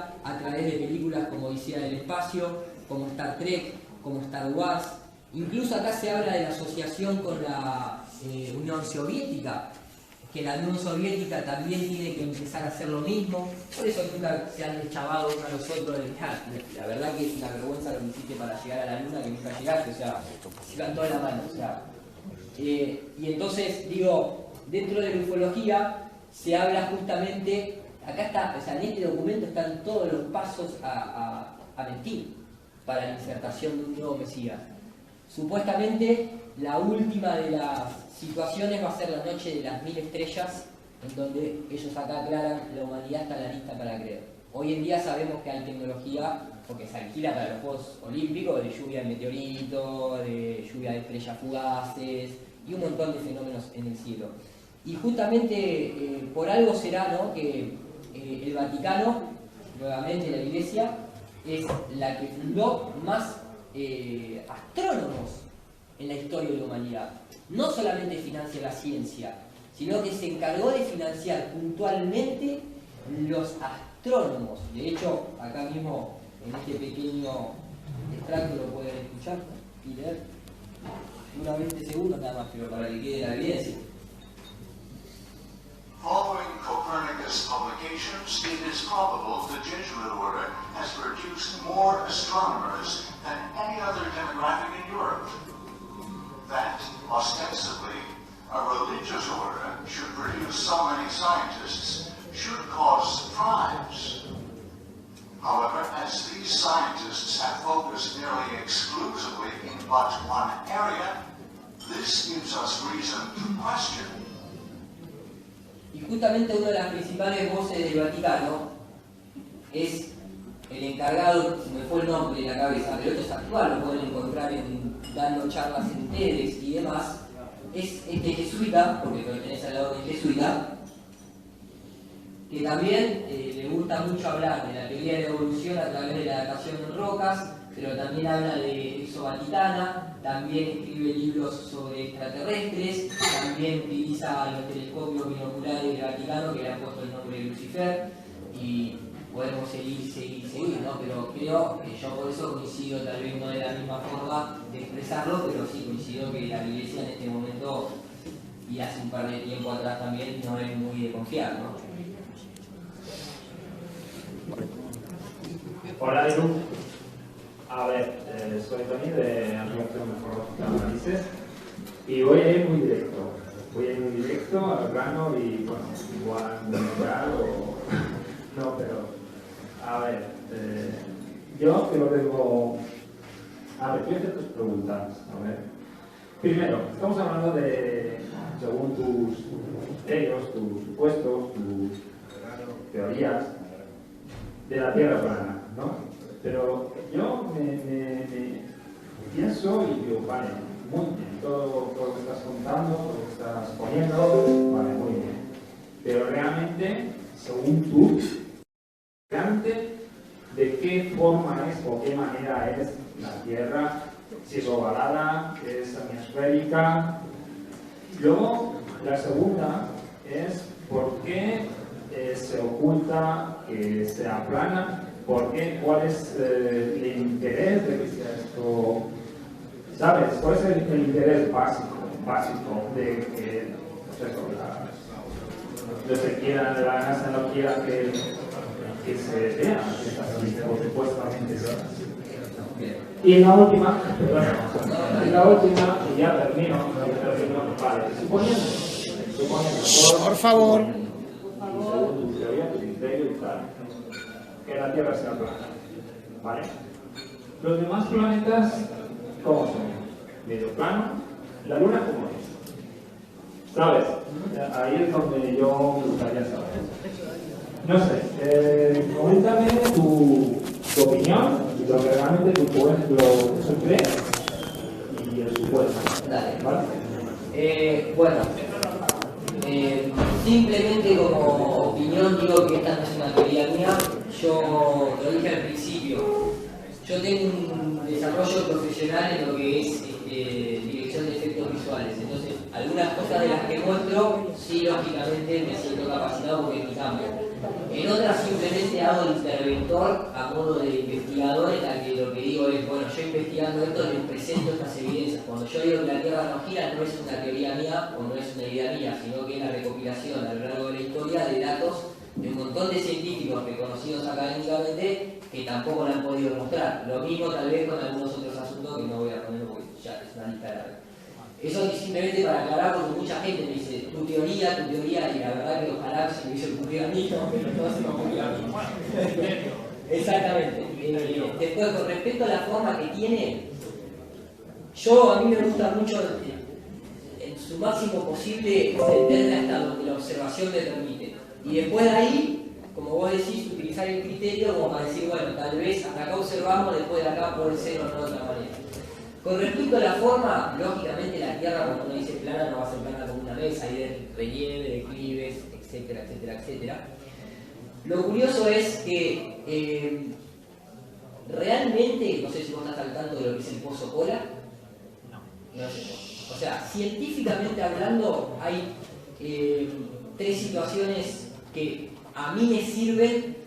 ciencia a través de películas como Odisea del Espacio, como Star Trek, como Star Wars. Incluso acá se habla de la asociación con la Unión Soviética, que la Unión Soviética también tiene que empezar a hacer lo mismo. Por eso nunca se han deschavado uno a los otros de la verdad que es una vergüenza lo que hiciste para llegar a la luna, que nunca llegaste, o sea, se cantó de la mano, o sea. Y entonces, digo, dentro de la ufología se habla justamente, acá está, o sea, en este documento están todos los pasos a mentir para la insertación de un nuevo Mesías. Supuestamente, la última de las situaciones va a ser la noche de las 1000 estrellas, en donde ellos acá aclaran la humanidad está lista para creer. Hoy en día sabemos que hay tecnología, porque se alquila para los Juegos Olímpicos, de lluvia de meteoritos, de lluvia de estrellas fugaces y un montón de fenómenos en el cielo. Y justamente por algo será, ¿no?, que el Vaticano, nuevamente la Iglesia, es la que fundó más astrónomos en la historia de la humanidad. No solamente financia la ciencia, sino que se encargó de financiar puntualmente los astrónomos. De hecho, acá mismo, en este pequeño extracto lo pueden escuchar y leer. Unos 20 segundos nada más, pero para que quede la evidencia. Following Copernicus' publications, it is probable the Jesuit order has produced more astronomers than any other demographic in Europe. That, ostensibly, a religious order should produce so many scientists should cause surprise. However, as these scientists have focused nearly exclusively in but one area, this gives us reason to question. Y justamente una de las principales voces del Vaticano es el encargado, se me fue el nombre de la cabeza, pero esto es actual, lo pueden encontrar dando charlas en TEDx y demás, es este jesuita, porque pertenece al lado del jesuita, que también le gusta mucho hablar de la teoría de la evolución a través de la datación en rocas, pero también habla de exovatitana, también escribe libros sobre extraterrestres, también utiliza los telescopios binoculares del Vaticano, que le han puesto el nombre de Lucifer, y podemos seguir, ¿no? Pero creo que yo por eso coincido, tal vez no de la misma forma de expresarlo, pero sí coincido que la Iglesia en este momento, y hace un par de tiempo atrás también, no es muy de confiar, ¿no? Hola, Edu. A ver, soy Tony de Aplicación Meteorológica Análisis y voy a ir muy directo. Voy a ir muy directo al grano y, bueno, igual demorar o... No, pero... A ver, yo te lo tengo... A ver, quiero hacer tus preguntas. A ver. Primero, estamos hablando de, según tus criterios, tus supuestos, tus teorías, de la Tierra plana, ¿no? Pero yo me pienso y digo, vale, muy bien, todo lo que estás contando, todo lo que estás poniendo, vale, muy bien. Pero realmente, según tú, ¿de qué forma es o qué manera es la Tierra? Si es ovalada, es hemisférica. Luego, la segunda es ¿por qué se oculta que sea plana? ¿Por qué? ¿Cuál es el interés de que sea esto? ¿Sabes? ¿Cuál es el interés básico de que, pues eso, no se quiera, la NASA no quiera que se vea que es así, o supuestamente es así? Y la última, y ya termino, vale, suponiendo, por favor, según tu teoría, tu criterio y tal, que la Tierra sea plana, ¿vale? Los demás planetas, ¿cómo son? Medio plano. ¿La Luna cómo es? ¿Sabes? Ahí es donde yo me gustaría saber. No sé, coméntame tu opinión y lo que realmente tú crees y el supuesto. Dale. ¿Vale? Bueno, simplemente como opinión digo que esta no es una teoría mía. Yo lo dije al principio, yo tengo un desarrollo profesional en lo que es dirección de efectos visuales, entonces algunas cosas de las que muestro sí lógicamente me siento capacitado porque es mi campo. En otras simplemente hago de interventor a modo de investigador, en la que lo que digo es, bueno, yo investigando esto les presento estas evidencias. Cuando yo digo que la Tierra no gira, no es una teoría mía o no es una idea mía, sino que es la recopilación a lo largo de la historia de datos de un montón de científicos reconocidos académicamente que tampoco lo han podido mostrar. Lo mismo tal vez con algunos otros asuntos que no voy a poner porque ya es una lista larga. Eso es simplemente para aclarar, porque mucha gente me dice tu teoría, y la verdad que ojalá se me hubiese ocurrido a mí, no, pero no se me ocurrió a mí. Exactamente. Después, con respecto a la forma que tiene, a mí me gusta mucho en su máximo posible extenderla hasta donde la observación me permite. Y después de ahí, como vos decís, utilizar el criterio como para decir, bueno, tal vez hasta acá observamos, después de acá puede ser o no de otra manera. Con respecto a la forma, lógicamente la Tierra, cuando uno dice plana, no va a ser plana como una mesa, hay de relieve, declives, etcétera, etcétera, etcétera. Lo curioso es que realmente, no sé si vos estás al tanto de lo que es el pozo Kola. No sé. O sea, científicamente hablando, hay 3 situaciones que a mí me sirven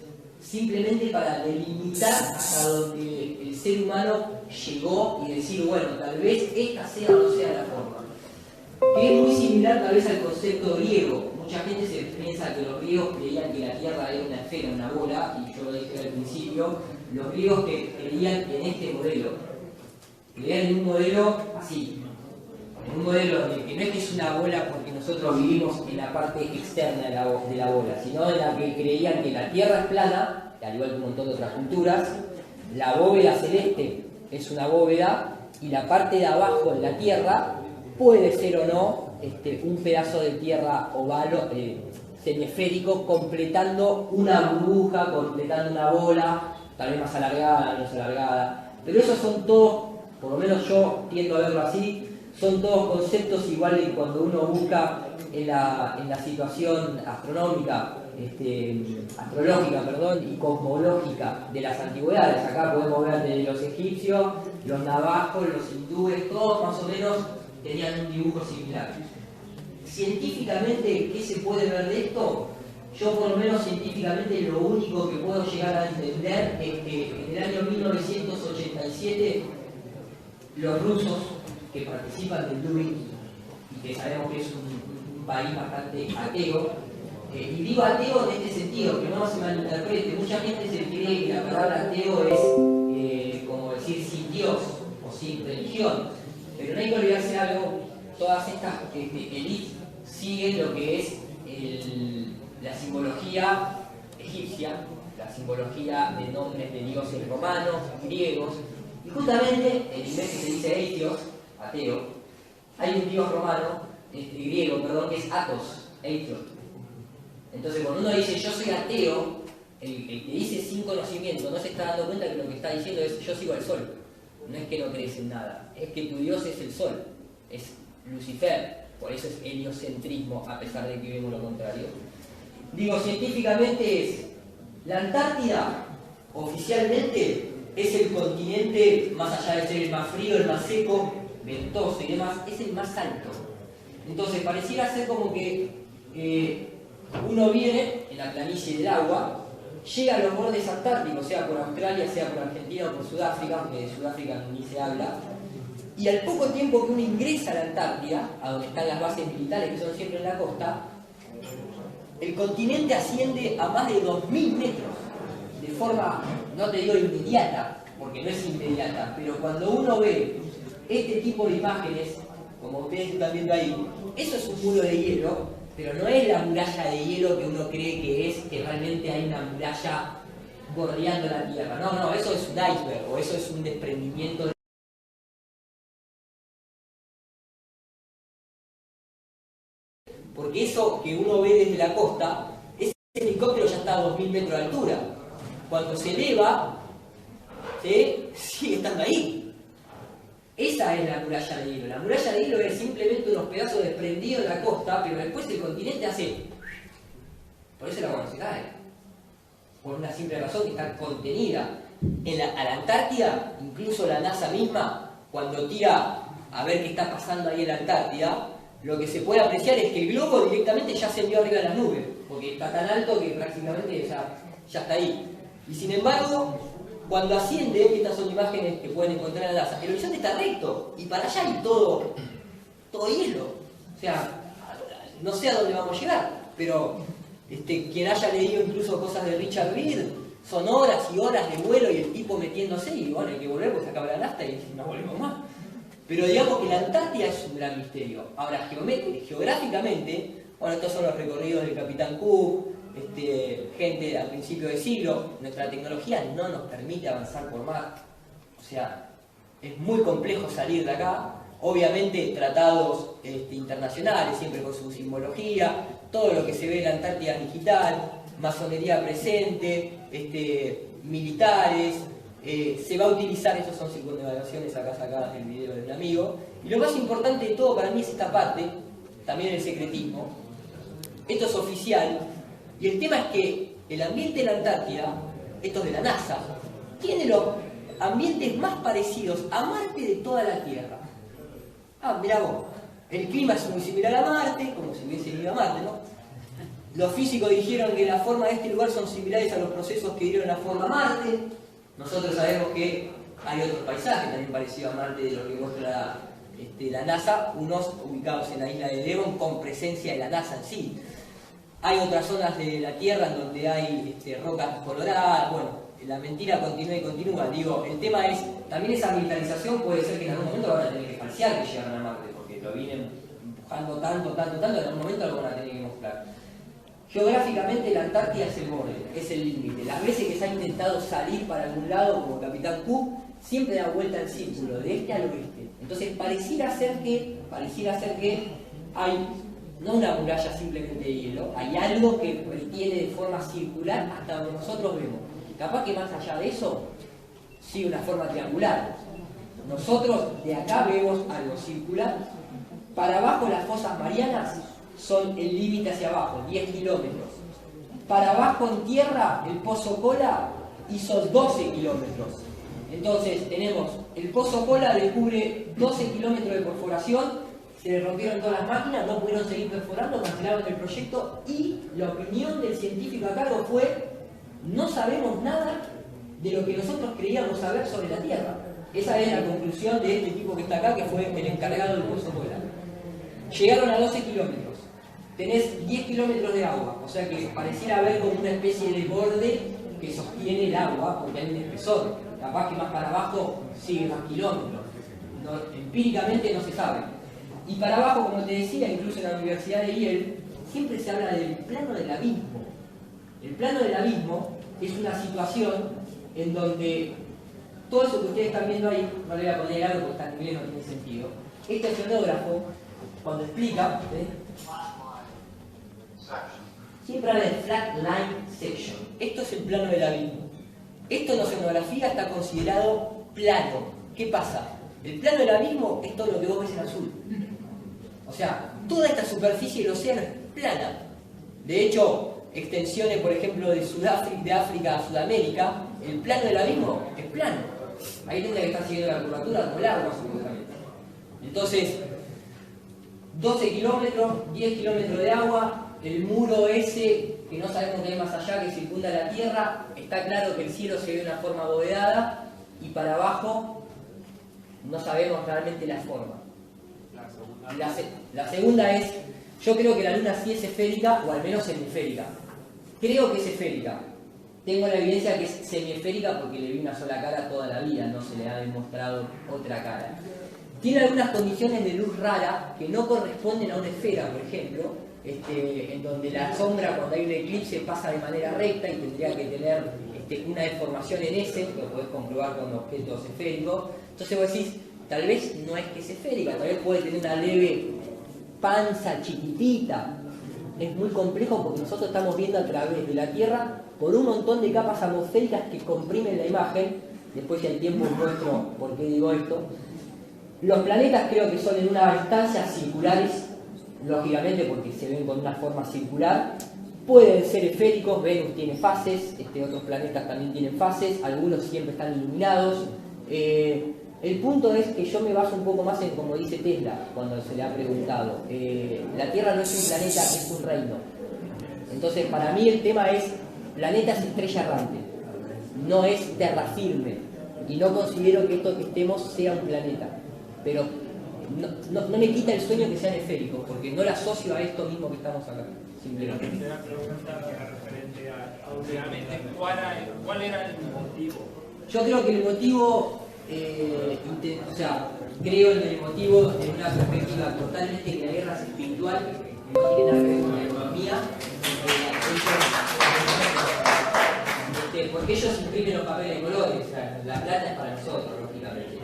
simplemente para delimitar hasta donde el ser humano llegó y decir, bueno, tal vez esta sea o no sea la forma. Que es muy similar tal vez al concepto griego. Mucha gente se piensa que los griegos creían que la Tierra era una esfera, una bola, y yo lo dije al principio, los griegos que creían en este modelo, creían en un modelo así, en un modelo de que no es que es una bola porque nosotros vivimos en la parte externa de la bola, sino en la que creían que la Tierra es plana, al igual que un montón de otras culturas, la bóveda celeste es una bóveda y la parte de abajo en la Tierra puede ser o no un pedazo de tierra oval, semiesférico, completando una burbuja, completando una bola, tal vez más alargada, menos alargada. Pero esos son todos, por lo menos yo tiendo a verlo así, son todos conceptos iguales que cuando uno busca en la situación astronómica, astrológica, y cosmológica de las antigüedades. Acá podemos ver de los egipcios, los navajos, los hindúes, todos más o menos tenían un dibujo similar. Científicamente, ¿qué se puede ver de esto? Yo por lo menos científicamente lo único que puedo llegar a entender es que en el año 1987 los rusos que participan del Dubin, y que sabemos que es un país bastante ateo, y digo ateo en este sentido, que no se malinterprete, mucha gente se cree que la palabra ateo es como decir sin Dios o sin religión, pero no hay que olvidarse algo, todas estas élites siguen lo que es la simbología egipcia, la simbología de nombres de dioses romanos, griegos, y justamente en inglés que se dice atheos, ateo, hay un dios romano, griego, perdón, que es Athos, Athos. Entonces cuando uno dice yo soy ateo, el que dice sin conocimiento no se está dando cuenta que lo que está diciendo es yo sigo al sol. No es que no crees en nada, es que tu dios es el sol, es Lucifer, por eso es heliocentrismo, a pesar de que vemos lo contrario. Digo, científicamente la Antártida, oficialmente, es el continente, más allá de ser el más frío, el más seco, ventoso y demás, es el más alto. Entonces pareciera ser como que uno viene en la planicie del agua, llega a los bordes antárticos, sea por Australia, sea por Argentina o por Sudáfrica, aunque de Sudáfrica ni se habla, y al poco tiempo que uno ingresa a la Antártida, a donde están las bases militares que son siempre en la costa, el continente asciende a más de 2000 metros, de forma, no te digo inmediata, porque no es inmediata, pero cuando uno ve este tipo de imágenes, como ustedes están viendo ahí, eso es un muro de hielo, pero no es la muralla de hielo que uno cree que es, que realmente hay una muralla bordeando la Tierra. No, eso es un iceberg, o eso es un desprendimiento de... Porque eso que uno ve desde la costa, ese helicóptero ya está a 2000 metros de altura. Cuando se eleva, ¿sí?, sigue estando ahí. Esa es la muralla de hielo. La muralla de hielo es simplemente unos pedazos desprendidos de la costa, pero después el continente hace... Por eso el agua no se cae. Por una simple razón que está contenida. A la Antártida, incluso la NASA misma, cuando tira a ver qué está pasando ahí en la Antártida, lo que se puede apreciar es que el globo directamente ya se envió arriba de las nubes. porque está tan alto que prácticamente ya está ahí. Y sin embargo, cuando asciende, estas son imágenes que pueden encontrar en la NASA, el horizonte está recto, y para allá hay todo hielo. O sea, no sé a dónde vamos a llegar, pero quien haya leído incluso cosas de Richard Reed, son horas y horas de vuelo y el tipo metiéndose, y bueno, hay que volver porque se acaba la nafta y no volvemos más. Pero digamos que la Antártida es un gran misterio. Ahora, geográficamente, bueno, estos son los recorridos del Capitán Cook, gente al principio del siglo, nuestra tecnología no nos permite avanzar por mar. O sea, es muy complejo salir de acá. Obviamente tratados internacionales, siempre con su simbología, todo lo que se ve en la Antártida es digital, masonería presente, militares, se va a utilizar, esas son circunnavegaciones acá sacadas del video de un amigo, y lo más importante de todo para mí es esta parte, también el secretismo. Esto es oficial, y el tema es que el ambiente de la Antártida, esto es de la NASA, tiene los ambientes más parecidos a Marte de toda la Tierra. Mirá vos, el clima es muy similar a Marte, como si hubiese ido a Marte, ¿no? Los físicos dijeron que la forma de este lugar son similares a los procesos que dieron la forma a Marte. Nosotros sabemos que hay otros paisajes también parecidos a Marte de lo que muestra la NASA, unos ubicados en la isla de Devon con presencia de la NASA en sí. Hay otras zonas de la Tierra en donde hay rocas coloradas. Bueno, la mentira continúa y continúa. Digo, el tema es, también esa militarización puede ser que en algún momento van a tener que falsear que llegan a Marte, porque lo vienen empujando tanto, en algún momento lo van a tener que mostrar. Geográficamente la Antártida es el borde, es el límite. Las veces que se ha intentado salir para algún lado, como Capitán Cook, siempre da vuelta en círculo, de este al oeste. Entonces pareciera ser que hay no una muralla simplemente de hielo, hay algo que tiene de forma circular hasta donde nosotros vemos. Capaz que más allá de eso, sigue una forma triangular. Nosotros de acá vemos algo circular. Para abajo las fosas marianas son el límite hacia abajo, 10 kilómetros. Para abajo en tierra, el Pozo Cola hizo 12 kilómetros. Entonces tenemos, el Pozo Cola le cubre 12 kilómetros de perforación, se le rompieron todas las máquinas, no pudieron seguir perforando, cancelaron el proyecto y la opinión del científico a cargo fue: no sabemos nada de lo que nosotros creíamos saber sobre la Tierra. Esa es la conclusión de este tipo que está acá, que fue el encargado del Pozo Cola. Llegaron a 12 kilómetros. Tenés 10 kilómetros de agua, o sea que pareciera haber como una especie de borde que sostiene el agua, porque hay un espesor. Capaz que más para abajo sigue más kilómetros. Empíricamente no se sabe. Y para abajo, como te decía, incluso en la Universidad de Yale, siempre se habla del plano del abismo. El plano del abismo es una situación en donde todo eso que ustedes están viendo ahí, no le voy a poner algo porque está en inglés, no tiene sentido. Este oceanógrafo, cuando explica, siempre habla de flat line section. Esto es el plano del abismo. Esto en oceanografía está considerado plano. ¿Qué pasa? El plano del abismo es todo lo que vos ves en azul. O sea, toda esta superficie del océano es plana. De hecho, extensiones, por ejemplo, de África a Sudamérica, el plano del abismo es plano. Ahí tendría que estar siguiendo la curvatura como el agua, supuestamente. Entonces, 12 kilómetros, 10 kilómetros de agua, el muro ese que no sabemos qué hay más allá, que circunda la Tierra, está claro que el cielo se ve de una forma abovedada y para abajo no sabemos realmente la forma. La segunda es, yo creo que la Luna sí es esférica, o al menos hemisférica. Creo que es esférica. Tengo la evidencia que es semiesférica porque le vi una sola cara toda la vida, no se le ha demostrado otra cara. Tiene algunas condiciones de luz rara que no corresponden a una esfera, por ejemplo, en donde la sombra cuando hay un eclipse pasa de manera recta y tendría que tener una deformación en ese, que lo podés comprobar con objetos esféricos. Entonces vos decís, tal vez no es que es esférica, tal vez puede tener una leve panza chiquitita. Es muy complejo porque nosotros estamos viendo a través de la Tierra por un montón de capas atmosféricas que comprimen la imagen. Después, si hay tiempo, muestro por qué digo esto. Los planetas creo que son en una instancia circulares, lógicamente porque se ven con una forma circular. Pueden ser esféricos, Venus tiene fases, otros planetas también tienen fases, algunos siempre están iluminados. El punto es que yo me baso un poco más en, como dice Tesla, cuando se le ha preguntado, la Tierra no es un planeta, es un reino. Entonces, para mí el tema es, planeta es estrella errante, no es terra firme, y no considero que esto que estemos sea un planeta, pero no me quita el sueño que sean esféricos, porque no lo asocio a esto mismo que estamos acá, simplemente. La pregunta era referente a obviamente cuál era el motivo. Yo creo que el motivo, o sea, creo en el motivo en una perspectiva totalmente que la guerra es espiritual, no tiene nada que ver con la economía, porque ellos imprimen los papeles de colores, o sea, la plata es para nosotros, lógicamente.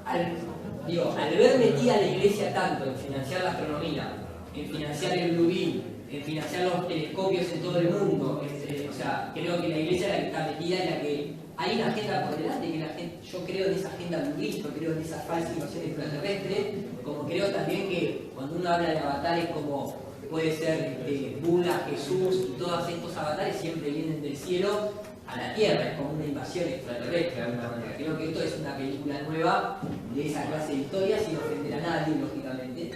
Al ver metida la iglesia tanto en financiar la astronomía, en financiar el Blue Beam, en financiar los telescopios en todo el mundo, o sea, creo que la iglesia es la que está metida en la que hay una agenda por delante, que la gente, yo creo en esa agenda budista, creo en esa falsa invasión extraterrestre, como creo también que cuando uno habla de avatares como puede ser Buda, Jesús y todos estos avatares siempre vienen del cielo a la tierra, es como una invasión extraterrestre de alguna manera. Creo que esto es una película nueva de esa clase de historia sin ofender a nadie, lógicamente,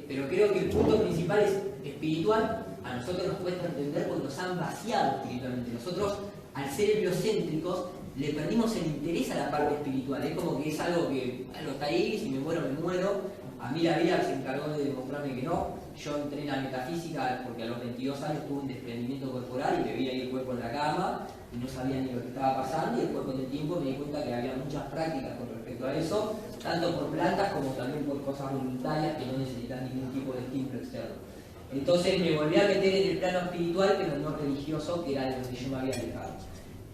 pero creo que el punto principal es espiritual. A nosotros nos cuesta entender porque nos han vaciado espiritualmente. Nosotros, al ser heliocéntricos, le perdimos el interés a la parte espiritual. Es como que es algo que, bueno, está ahí, si me muero, me muero. A mí la vida se encargó de demostrarme que no. Yo entré en la metafísica porque a los 22 años tuve un desprendimiento corporal y me vi ahí el cuerpo en la cama y no sabía ni lo que estaba pasando, y después con el tiempo me di cuenta que había muchas prácticas con respecto a eso, tanto por plantas como también por cosas voluntarias que no necesitan ningún tipo de estímulo externo. Entonces me volví a meter en el plano espiritual, pero no religioso, que era de lo que yo me había alejado.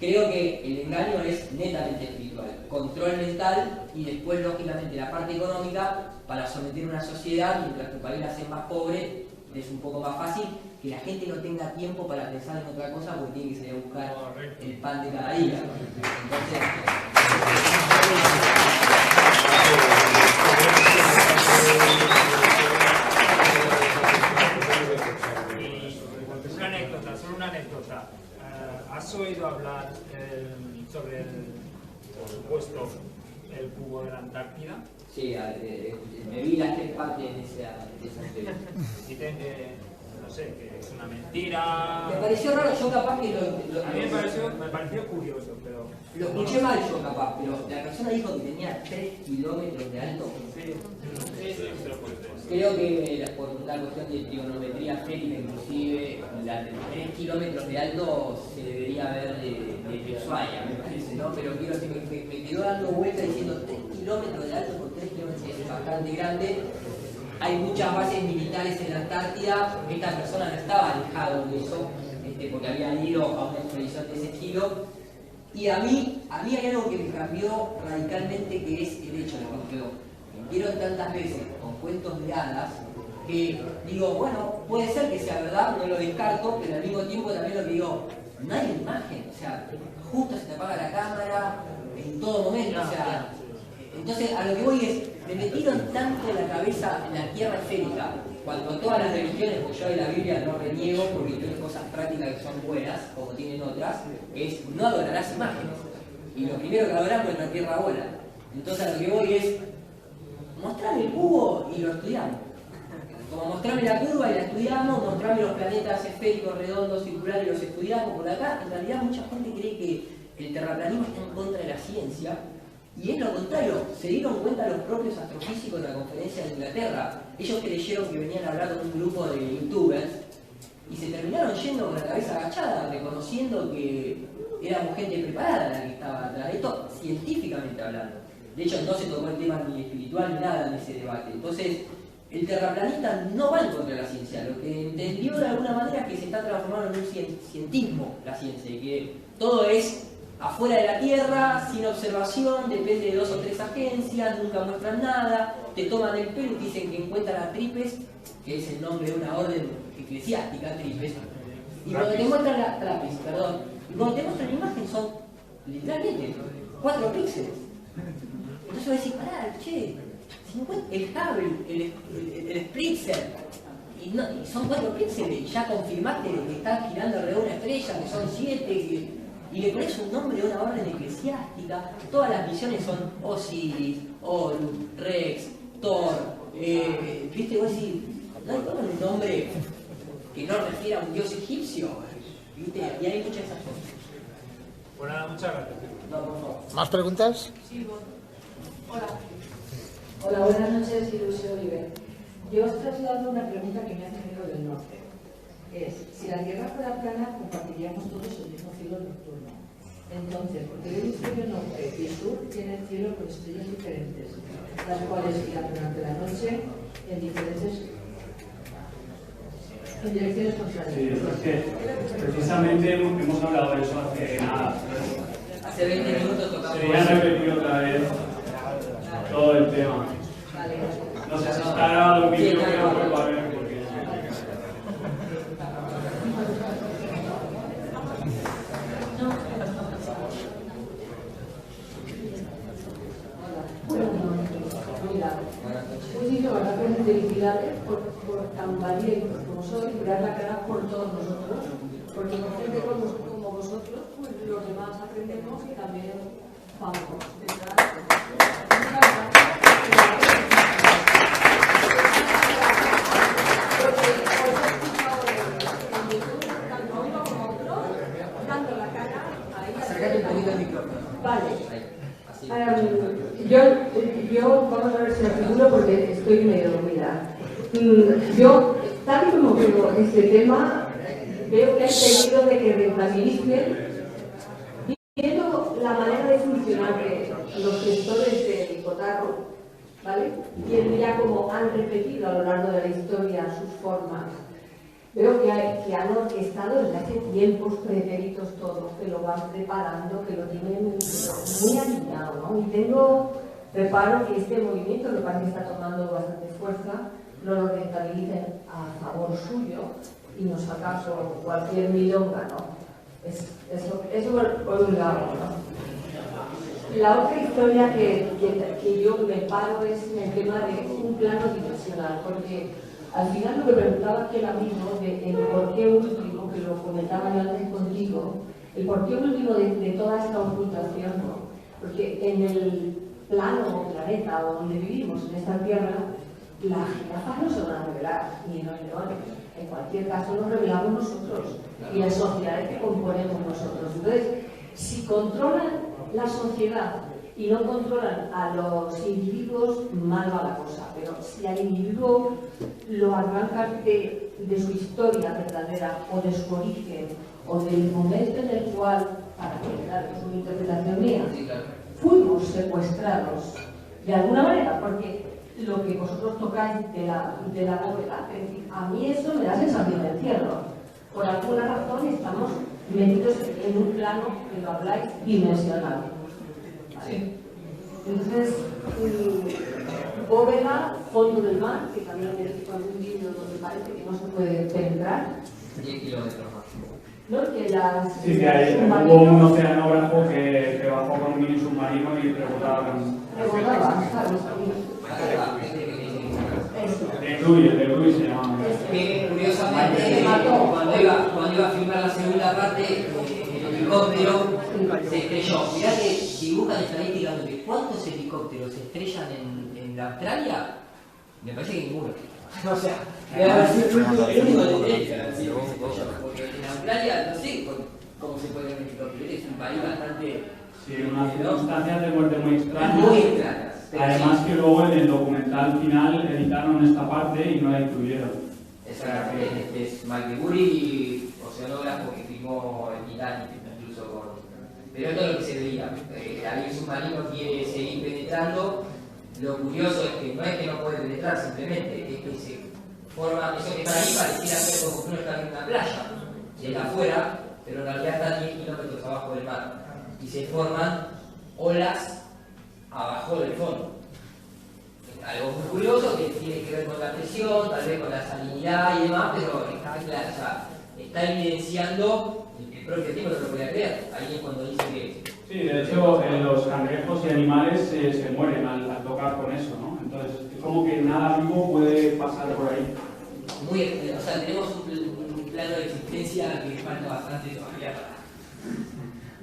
Creo que el engaño es netamente espiritual, control mental y después, lógicamente, la parte económica para someter a una sociedad, mientras tu país la hace más pobre, es un poco más fácil que la gente no tenga tiempo para pensar en otra cosa porque tiene que salir a buscar el pan de cada día. Entonces, solo una anécdota. ¿Has oído hablar sobre, por supuesto, el cubo de la Antártida? Sí, me vi las 3 partes de esa serie. Dicen que, no sé, que es una mentira. Me pareció raro, yo capaz que a mí me pareció curioso, pero... Lo escuché mal yo capaz, pero la persona dijo que tenía 3 kilómetros de alto. Creo que por una cuestión de trigonometría esférica, inclusive, 3 kilómetros de alto se debería ver de Ushuaia, me parece, ¿no? Pero quiero decir, me quedó dando vuelta diciendo 3 kilómetros de alto por 3 kilómetros, es bastante grande. Hay muchas bases militares en la Antártida. Esta persona no estaba alejado de eso, porque había ido a una expedición de ese estilo. Y a mí hay algo que me cambió radicalmente, que es el hecho de que me vieron tantas veces con cuentos de hadas, que digo, bueno, puede ser que sea verdad, no lo descarto, pero al mismo tiempo también lo que digo, no hay imagen, o sea, justo se te apaga la cámara en todo momento, o sea, entonces a lo que voy es, me metieron tanto en la cabeza en la tierra esférica, cuando todas las religiones, porque yo de la Biblia no reniego porque tiene cosas prácticas que son buenas, como tienen otras, es no adorarás imágenes. Y lo primero que adoramos es la tierra bola. Entonces a lo que voy es, mostrame el cubo y lo estudiamos. Como mostrame la curva y la estudiamos, mostrame los planetas esféricos, redondos, circulares y los estudiamos. Por acá, en realidad mucha gente cree que el terraplanismo está en contra de la ciencia. Y es lo contrario, se dieron cuenta los propios astrofísicos de la conferencia de Inglaterra. Ellos creyeron que venían a hablar con un grupo de youtubers y se terminaron yendo con la cabeza agachada, reconociendo que éramos gente preparada la que estaba atrás de esto, científicamente hablando. De hecho, no se tocó el tema ni espiritual ni nada en ese debate. Entonces, el terraplanista no va en contra de la ciencia. Lo que entendió de alguna manera es que se está transformando en un cientismo la ciencia, y que todo es afuera de la Tierra, sin observación, depende de 2 o 3 agencias, nunca muestran nada, te toman el pelo y te dicen que encuentran a Tripes, que es el nombre de una orden eclesiástica, Tripes, y cuando te muestran la Trapis, perdón, y cuando te muestran la imagen son literalmente 4 píxeles. Entonces vos decís, pará, che, el Hubble, el Spritzer, y son 4 píxeles, y ya confirmaste que están girando alrededor de una estrella, que son 7, y le pones un nombre de una orden eclesiástica. Todas las misiones son Osiris, Horus, Rex, Thor, ¿viste? Vos decís, no hay un nombre que no refiere a un dios egipcio. ¿Viste? Y hay muchas de esas cosas. Bueno, muchas gracias. No, por favor. ¿Más preguntas? Sí, hola. Hola, buenas noches, Ilusio Oliver. Yo os traslado una pregunta que me hace Río del Norte. Es, si la Tierra fuera plana, compartiríamos todos el mismo cielo nocturno. Entonces, porque el hemisferio norte y sur tienen cielo con estrellas diferentes, las cuales giran durante la noche en direcciones contrarias. Sí, es que precisamente hemos hablado de eso hace nada. Hace 20 minutos tocamos. Se voy a repetir otra vez todo el tema. Vale, gracias. No sé si está grabado el vídeo, pero vuelvo a ver porque... Muchísimas gracias y felicidades por tan valientes como sois y dar la cara por todos nosotros, porque con gente como vosotros, pues los demás aprendemos y también vamos detrás. Muchas gracias. Porque os he escuchado en YouTube, tanto uno como otro, dando la cara ahí. Acércate un poquito al micrófono. Vale. Así. Yo vamos a ver si articulo porque estoy medio dormida. Yo, tal y como veo este tema, veo que hay peligro de que rentabilicen, viendo la manera de funcionar de los gestores del cotarro, ¿vale? Viendo ya como han repetido a lo largo de la historia sus formas. Veo que han orquestado desde hace tiempos pretéritos todos, que lo van preparando, que lo tienen muy alineado, ¿no? Y tengo reparo que este movimiento, que parece que está tomando bastante fuerza, no lo rentabilicen a favor suyo y nos acaso cualquier milonga, ¿no? Eso por un lado, ¿no? La otra historia que yo me paro es en el tema de un plano dimensional, porque al final lo que preguntaba aquí el amigo de el porqué último, que lo comentaba yo antes contigo, el porqué último de toda esta ocultación, ¿no? Porque en el plano o planeta donde vivimos, en esta tierra, las jirafas no se van a revelar, ni los leones. En cualquier caso nos revelamos nosotros y las sociedades que componemos nosotros. Entonces, si controlan la sociedad y no controlan a los individuos, mal va la cosa. Pero si al individuo lo arrancan de su historia verdadera o de su origen o del momento en el cual, para que, claro, es una interpretación mía, fuimos secuestrados de alguna manera, porque lo que vosotros tocáis de la bóveda, es decir, a mí eso me da sensación de encierro. Por alguna razón estamos metidos en un plano, que lo habláis, dimensional. ¿Vale? Entonces, bóveda, fondo del mar, que también he visto algún vídeo donde parece que no se puede penetrar. 10 kilómetros más. ¿No? Que las, Sí, que hubo un oceanógrafo que bajó con un mini submarino y preguntaba de Rui se llamaba. Que curiosamente, cuando iba a filmar la segunda parte, el helicóptero se estrelló. Mirá que dibujan estadísticamente cuántos helicópteros se estrellan en Australia. Me parece que ninguno. O sea, debe haber sido el único de estrella. Porque en Australia, no sé cómo se puede ver un helicóptero. Es un país bastante. Sí, unas circunstancias de muerte muy extrañas. Muy extrañas. Además que luego en el documental final editaron esta parte y no la incluyeron. Exactamente, este es Mike Burry, oceanógrafo que filmó el Titanic, incluso con... Pero esto es lo que se veía. Ahí un submarino quiere seguir penetrando. Lo curioso es que no puede penetrar simplemente, es que se forma, eso que está ahí pareciera ser como que uno está en una playa, desde afuera, pero en realidad está 10 kilómetros abajo del mar. Y se forman olas abajo del fondo. Algo muy curioso que tiene que ver con la presión, tal vez con la salinidad y demás, pero está claro, o sea, está evidenciando el propio tiempo, no lo podía creer. Ahí es cuando dice que... Sí, de hecho los cangrejos y animales se mueren al tocar con eso, ¿no? Entonces es como que nada vivo puede pasar por ahí. O sea, tenemos un plano de existencia que falta bastante todavía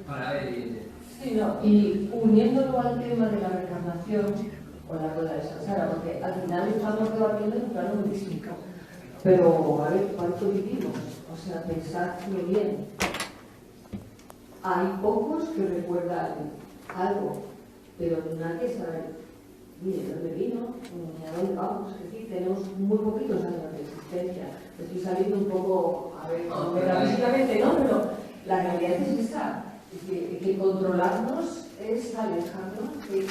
para ver. Sí, no, y uniéndolo al tema de la reencarnación o la rueda de Sansara, porque al final estamos debatiendo en un plano muy físico. Pero, a ver, ¿cuánto vivimos? O sea, pensadlo bien. Hay pocos que recuerdan algo, pero nadie sabe ni de dónde vino, ni a dónde vamos. Es decir, tenemos muy poquitos años de existencia. Estoy saliendo un poco, a ver, metafísicamente, ¿no? Pero la realidad es esa, que controlarnos es alejarnos de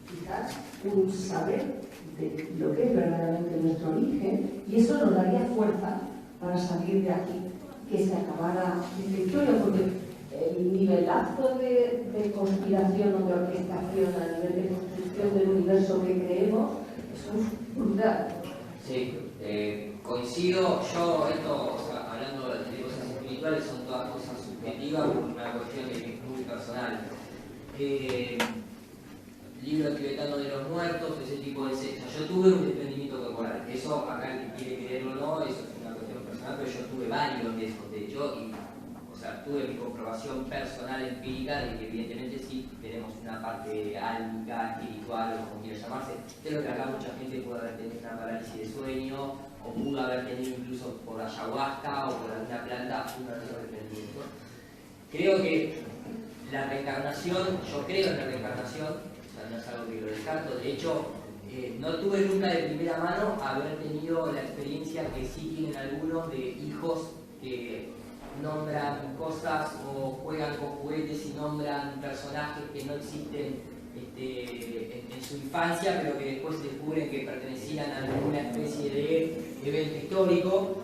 quizás un saber de lo que es verdaderamente nuestro origen, y eso nos daría fuerza para salir de aquí, que se acabara esta historia, porque el nivelazo de conspiración o de orquestación a nivel de construcción del universo que creemos es brutal. Sí, coincido. Yo, esto, o sea, hablando de cosas espirituales, son todas cosas subjetivas por una cuestión que es muy personal. Libro tibetano de los muertos, ese tipo de cosas. Yo tuve un desprendimiento corporal. Eso, acá el que quiere creerlo o no, eso es una cuestión personal, pero yo tuve varios de esos, de hecho, y o sea, tuve mi comprobación personal empírica de que evidentemente sí tenemos una parte álmica, espiritual, o como quiera llamarse. Creo que acá mucha gente puede haber tenido una parálisis de sueño, o pudo haber tenido incluso por ayahuasca o por alguna planta uno de esos desprendimientos. Creo que la reencarnación, yo creo en la reencarnación, o sea, no es algo que lo descarto. De hecho, no tuve nunca de primera mano haber tenido la experiencia que sí tienen algunos de hijos que nombran cosas o juegan con juguetes y nombran personajes que no existen en su infancia, pero que después descubren que pertenecían a alguna especie de evento histórico.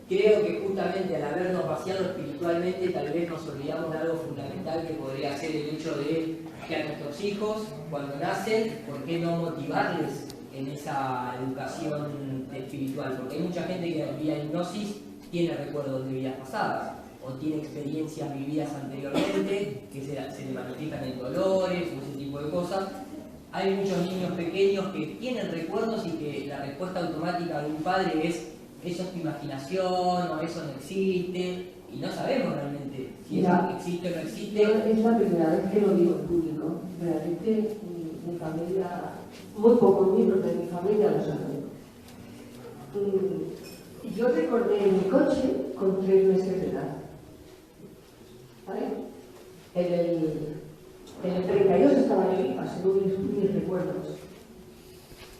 Creo que justamente al habernos vaciado espiritualmente, tal vez nos olvidamos de algo fundamental que podría ser el hecho de que a nuestros hijos, cuando nacen, ¿por qué no motivarles en esa educación espiritual? Porque hay mucha gente que vía hipnosis tiene recuerdos de vidas pasadas o tiene experiencias vividas anteriormente que se le manifiestan en dolores o ese tipo de cosas. Hay muchos niños pequeños que tienen recuerdos y que la respuesta automática de un padre es eso es tu imaginación o eso no existe, y no sabemos realmente si eso existe o no existe. Es la primera vez que lo digo en público. Realmente mi familia, muy pocos miembros de mi familia lo saben. Yo recordé mi coche con 3 meses de edad. ¿Vale? En el 32 estaba yo viva, según mis recuerdos.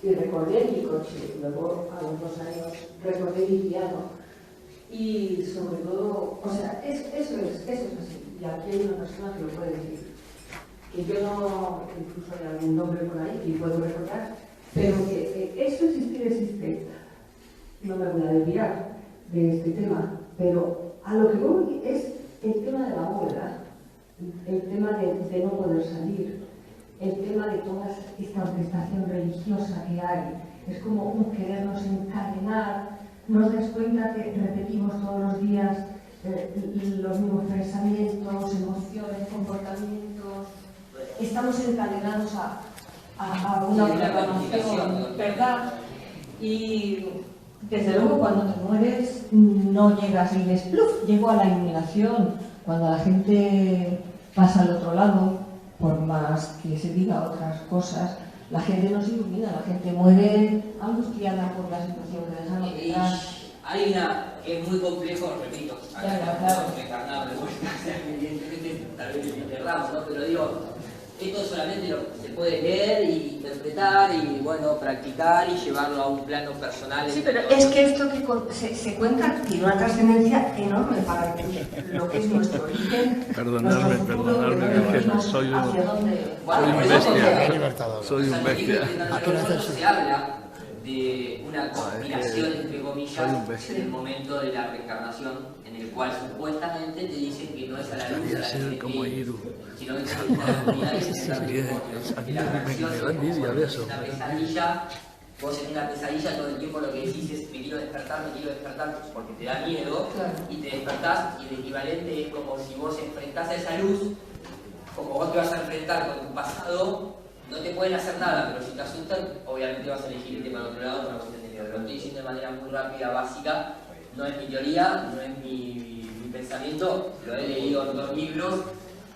Y recordé mi coche. Luego, a los 2 años, recordé mi piano. Y sobre todo, o sea, eso es así. Y aquí hay una persona que lo puede decir. Que yo no, incluso hay algún nombre por ahí que puedo recordar, pero que eso existe. No me voy a desviar de este tema, pero a lo que voy es el tema de la boda, el tema de no poder salir, el tema de toda esta orquestación religiosa que hay. Es como un querernos encadenar, nos das cuenta que repetimos todos los días los mismos pensamientos, emociones, comportamientos. Estamos encadenados a una programación, ¿verdad? Y desde luego cuando te mueres no llegas y dices, ¡pluf!, llego a la iluminación. Cuando la gente pasa al otro lado, por más que se diga otras cosas, la gente no se ilumina, la gente muere angustiada por la situación que dejan atrás. Hay una que es muy complejo, repito, claro. Reencarnado de vuelta, evidentemente tal vez lo enterramos, ¿no? Pero digo, esto solamente se puede leer y interpretar y bueno, practicar y llevarlo a un plano personal. Sí, pero es que esto que se cuenta tiene una trascendencia enorme para lo que es nuestro origen. Perdonadme, soy un bestia. Se habla de una conspiración, entre comillas, en el momento de la reencarnación, en el cual supuestamente te dicen que no es a la luz de la gente que sino que es una comunidad que la reacción es una pesadilla. Vos en una pesadilla todo el tiempo lo que decís es me quiero despertar, porque te da miedo, y te despertás, y el equivalente es como si vos enfrentás a esa luz, como vos te vas a enfrentar con tu pasado. No te pueden hacer nada, pero si te asustan, obviamente vas a elegir irte para otro lado por una cuestión de miedo. Lo estoy diciendo de manera muy rápida, básica. No es mi teoría, no es mi pensamiento. Lo he leído en 2 libros.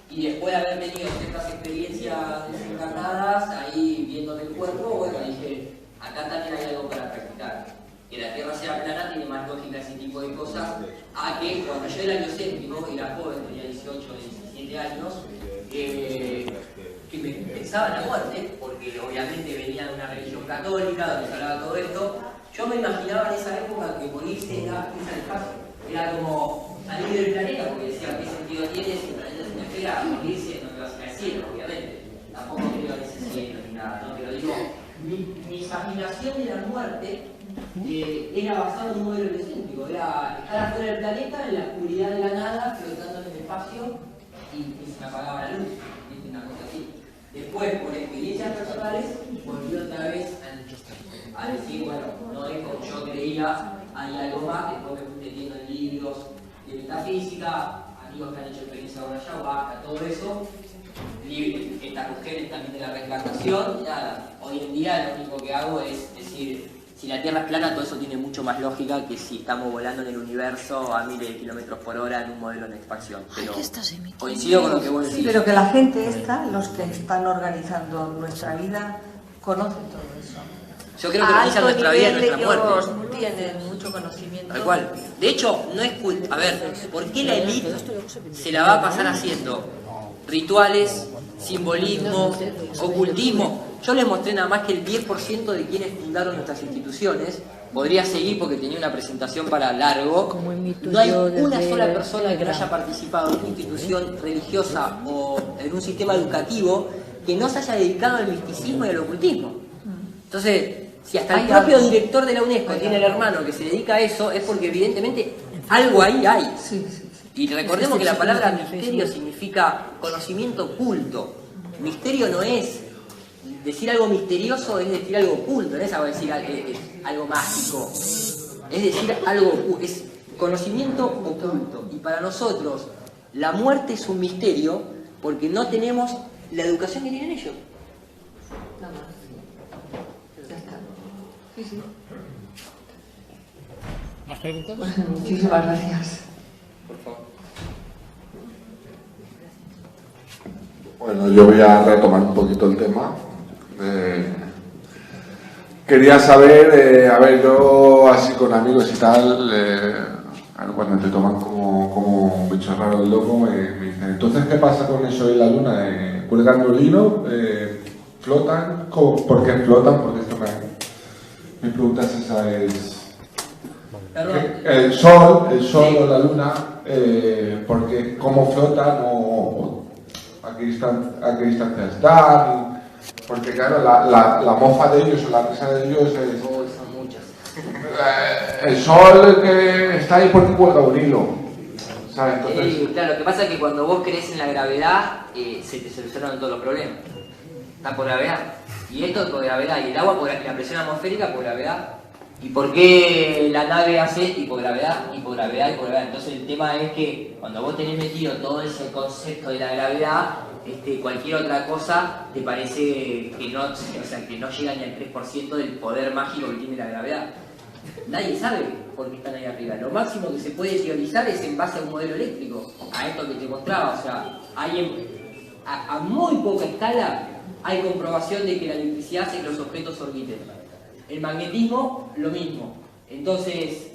Y después de haber tenido ciertas experiencias desencarnadas, ahí viendo el cuerpo, bueno, dije, acá también hay algo para practicar. Que la Tierra sea plana películas, ese tipo de cosas, a que cuando yo era heliocéntrico, era joven, tenía 18 o 17 años, que me pensaba en la muerte, porque obviamente venía de una religión católica donde se hablaba todo esto. Yo me imaginaba en esa época que morirse era irse al espacio, era como salir del planeta, porque decía, ¿qué sentido tiene si el planeta se me pega a morirse? No me vas a ir al cielo, obviamente. Tampoco creo en ese cielo ni nada, ¿no? Pero digo, mi imaginación de la muerte era basada en un modelo heliocéntrico, era estar afuera del planeta, en la oscuridad de la nada, flotando en el espacio y se me apagaba la luz, ¿viste? Una cosa así. Después, por experiencias personales, volví otra vez a decir, bueno, no es como yo creía, hay algo más. Después me fui metiendo en libros de metafísica, amigos que han hecho experiencia con ayahuasca, todo eso, estas mujeres también de la reencarnación. Nada, hoy en día lo único que hago es decir, si la Tierra es plana, todo eso tiene mucho más lógica que si estamos volando en el universo a miles de kilómetros por hora en un modelo de expansión. Pero coincido con lo que vos decís. Sí, pero que la gente esta, los que están organizando nuestra vida, conocen todo eso. Yo creo que organizan nuestra vida y nuestra muerte. Ellos tienen mucho conocimiento. Tal cual. De hecho, no es a ver, ¿por qué la élite se la va a pasar haciendo rituales, simbolismo, ocultismo? Yo les mostré nada más que el 10% de quienes fundaron nuestras instituciones. Podría seguir porque tenía una presentación para largo. No hay una sola persona que no haya participado en una institución religiosa o en un sistema educativo que no se haya dedicado al misticismo y al ocultismo. Entonces, si hasta el propio director de la UNESCO tiene el hermano que se dedica a eso, es porque evidentemente algo ahí hay. Y recordemos que la palabra misterio significa conocimiento oculto. Misterio no es decir algo misterioso, es decir algo oculto, no es decir algo mágico. Es decir algo oculto, es conocimiento oculto. Y para nosotros la muerte es un misterio porque no tenemos la educación que tienen ellos. Nada más. Ya está. Sí. ¿Más preguntas? Muchísimas gracias. Por favor. Bueno, yo voy a retomar un poquito el tema. Quería saber, a ver, yo así con amigos y tal, cuando te toman como un bicho raro el loco, me dicen, entonces, ¿qué pasa con eso de la luna? ¿Cuelgan un hilo? ¿Flotan? ¿Por qué flotan? Porque esto mi pregunta es esa, el sol o la luna, porque cómo flotan o a qué distancia están, porque claro, la mofa de ellos o la risa de ellos es... son muchas. El sol que está ahí porque cuelga un hilo, ¿sabes? Entonces... Claro, lo que pasa es que cuando vos crees en la gravedad, se te solucionan todos los problemas. Está por gravedad. Y esto es por gravedad. Y el agua por la presión atmosférica por gravedad. ¿Y por qué la nave hace y por gravedad, y por gravedad, y por gravedad? Entonces el tema es que cuando vos tenés metido todo ese concepto de la gravedad, cualquier otra cosa te parece que no llega ni al 3% del poder mágico que tiene la gravedad. Nadie sabe por qué están ahí arriba. Lo máximo que se puede teorizar es en base a un modelo eléctrico, a esto que te mostraba. O sea, a muy poca escala hay comprobación de que la electricidad hace que los objetos orbiten. El magnetismo, lo mismo. Entonces,